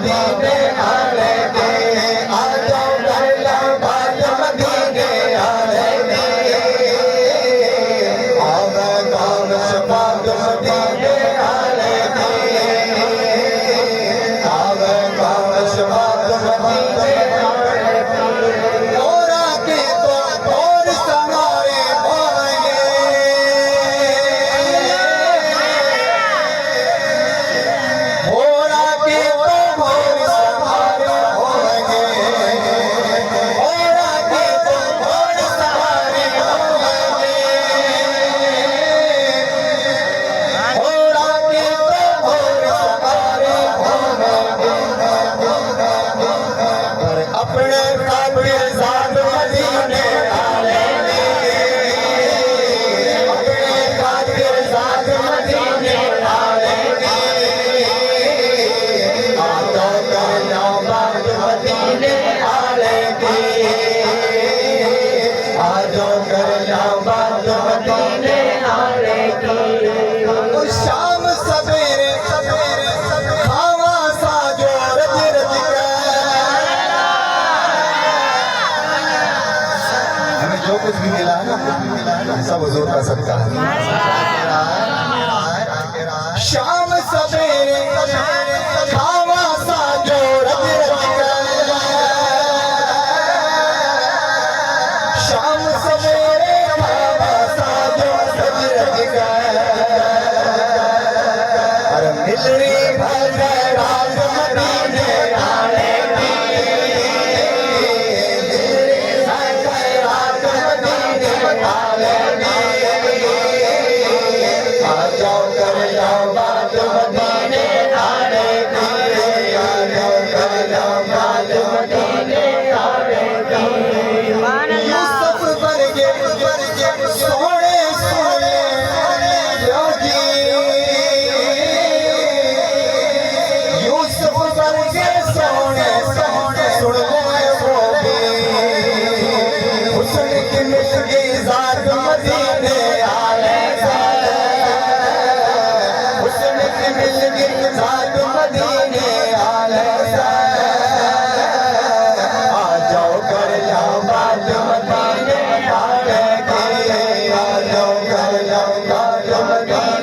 मदीने आले के आ जाओ कर लो बात मदीने आले के आवे कौन शफात मदीने आले के आवे कौन शफात मदीने आले के और आके तो और समारे होंगे और आके तो और समारे होंगे और आके तो और समारे होंगे और आके तो और समारे होंगे पर अपने खातिर साथ मदीने आले अपने खातिर साथ मदीने आले आ जाओ कर लो बात मदीने आले की आ जाओ कर लो बात मदीने आले की शाम सवेरे खावा सा जो रज रज हमें जो कुछ भी मिला है ना सब हुजूर का सदका है शाम सवेरे खावा सा जो रज रज शाम सवेरे खावा सा जो रज रज अरे मिलनी भर रात मदीने आले की रात मदीने आले की आ जाओ कर लो बात मदीने आले की आ जाओ कर लो बात मदीने आले की यूसुफ वर्गे सोने सोने योगी यूसुफ वर्गे सोने सोने सुन गए वो भी हुस्न की मिल गई जात मदीने आले से हुस्न की मिल गई जात मदीने आले से आ जाओ कर लो बात मदीने आले की आ जाओ कर लो बात मदीने